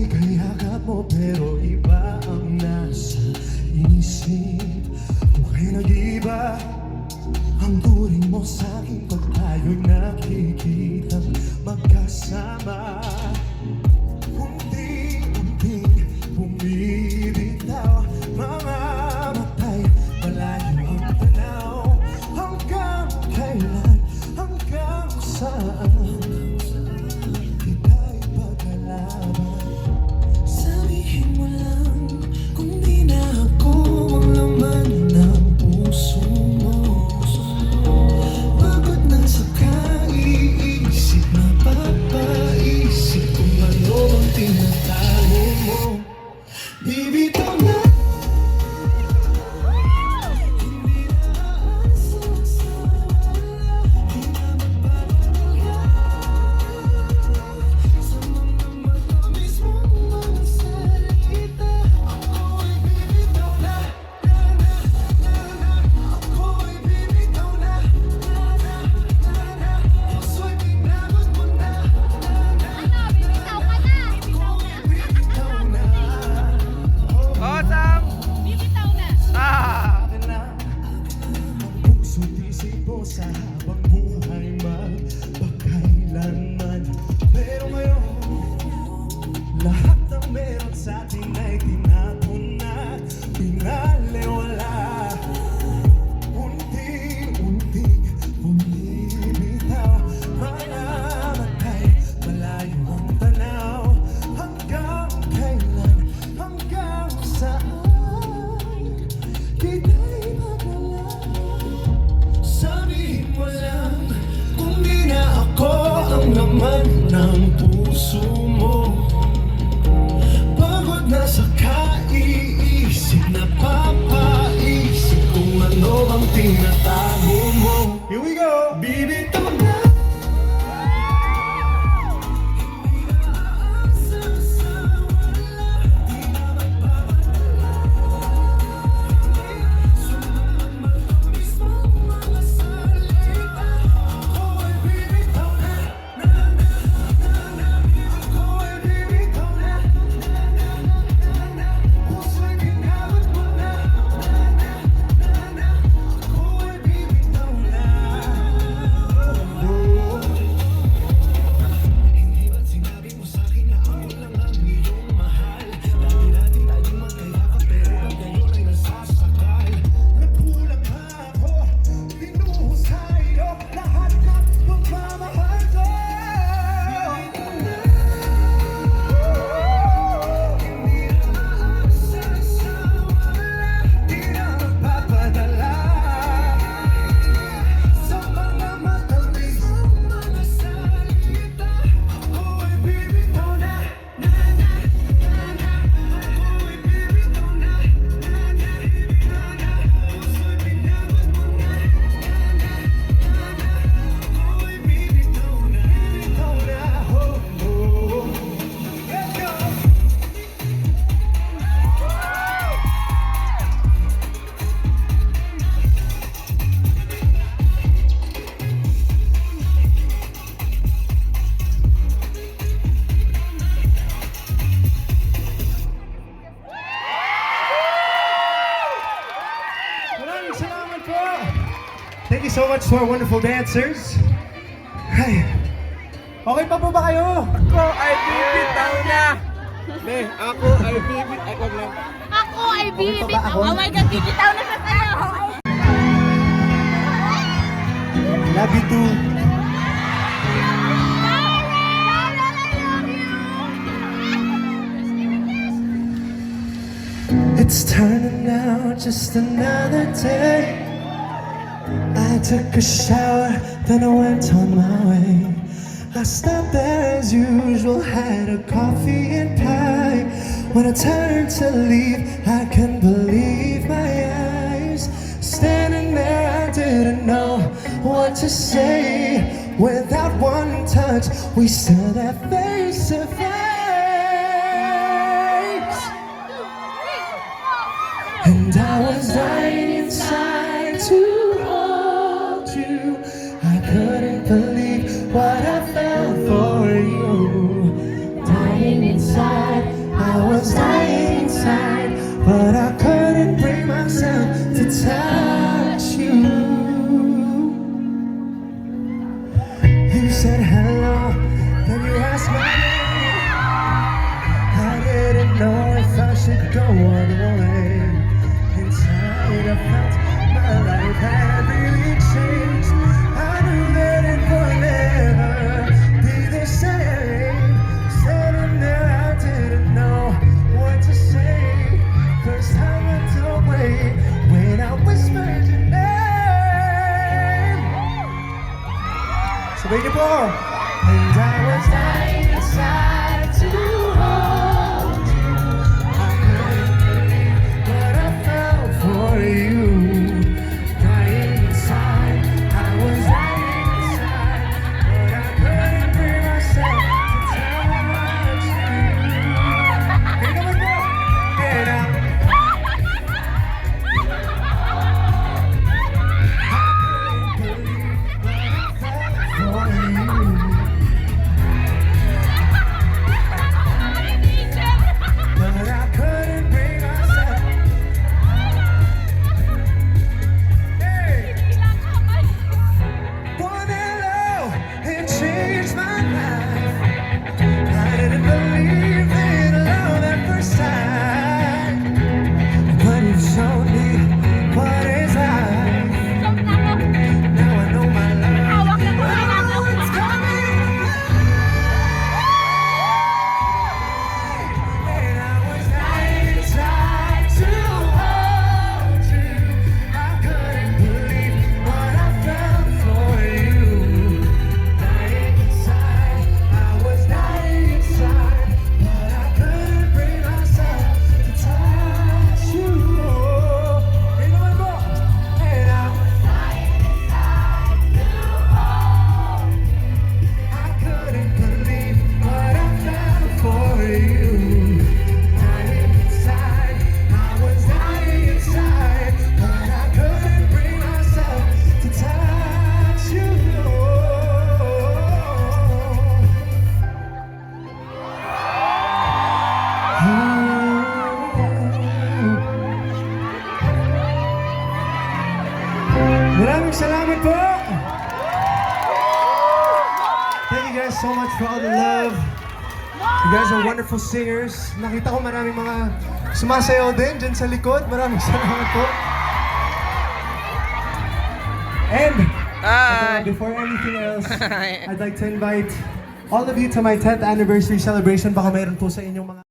Ikayakap mo pero iba ang nasa isip. Mukha'y nag-iba ang turing mo sa'kin pag tayo'y nakikitang magkasama. Unti-unting bumibitaw, mamamatay, malayo ang tanaw. Hanggang kailan, hanggang saan kita'y pagkalaban? Sabihin mo lang kung di na ako ang laman ng puso mo. Pagod na sa kaiisip, napapaisip kung ano ang tinatago mo. Bibitaw na, hindi na aasang sa wala, di na magbabagal. Sa mga matamis mong mga salita, ako'y bibitaw na, ako'y bibitaw na, puso'y pinabot mo na, Bibitaw ka na! bibitaw na. Osam! Bibitaw na! Ah! Akin na ang puso't isip ko sa habang buhay magpakailanman. Pero ngayon, lahat ng meron sa atin ay tinapon na, pinaliwala. Unti-unting bumibitaw, mamamatay, malayo ang tanaw. Hanggang kailan, hanggang saan kita'y magalaw? Sabihin mo lang kung di na ako ang laman ng puso mo. Pagod na sa kaiisip, napapaisip kung ano bang tinatago mo. Here we go! Bibitaw na, hindi na aasang sa wala, di na magbabagal. Sa mga matamis mong mga salita, ako'y bibitaw na, ako'y bibitaw na, puso'y pinabot mo na, ako'y bibitaw na. Hindi ba't sinabi mo sa'kin na ako lang ang iyong mahal? Dati-dati tayong magkayakap pero ang ngayon ay nasasakal. Nagkulang na ako, binuhos sa'yo lahat ng pagmamahal ko. Hindi na aasang sa wala, di na magpapadala. Sa mga matamis mong mga salita, ako'y bibitaw na, ako'y bibitaw na, puso'y pinabot mo na, ako'y bibitaw na, oh, oh. Let's go! Maraming salamat po! Thank you so much to our wonderful dancers. Ay, okay pa po ba kayo? Ako ay bibitaw na! Ne, ako ay bibitaw. Ako lang. Ako ay bibitaw! ako? Oh my God, bibitaw na siya sa'yo! Love you too. It's turning out just another day. I took a shower, then I went on my way. I stopped there as usual, had a coffee and pie. When I turned to leave, I couldn't believe my eyes. Standing there, I didn't know what to say. Without one touch, we stood there face to face. And I was dying inside to hold you. I couldn't believe what I felt for you. Dying inside one away. Inside I felt my life had really changed. I knew that it would never be the same. Standing there, I didn't know what to say. First time I told away when I whispered your name. Sabay niyo po. And I was dying inside to hold you. I couldn't believe what I felt for you. Dying inside, I was dying inside, but I couldn't bring myself to touch you. Hey, come on, go! Get out. But I couldn't bring myself. Hey, one hello, it changed my life. I didn't believe in love at first sight, but you showed me what is life. Now I know my life. Hawak na po na ako. It's coming. And I was dying inside to hold you. I couldn't believe what I felt for you. Dying inside, I was dying inside, but I couldn't bring myself to touch you. Hey, naman po. And I was dying inside to hold you. I couldn't believe what I felt for you. Dying inside, I was dying inside, but I couldn't bring myself to touch you. Maraming salamat po! Thank you guys so much for all the love. You guys are wonderful singers. Nakita ko maraming mga sumasayaw din dyan sa likod. Maraming salamat po. And before anything else, I'd like to invite all of you to my 10th anniversary celebration. Baka mayroon po sa inyong mga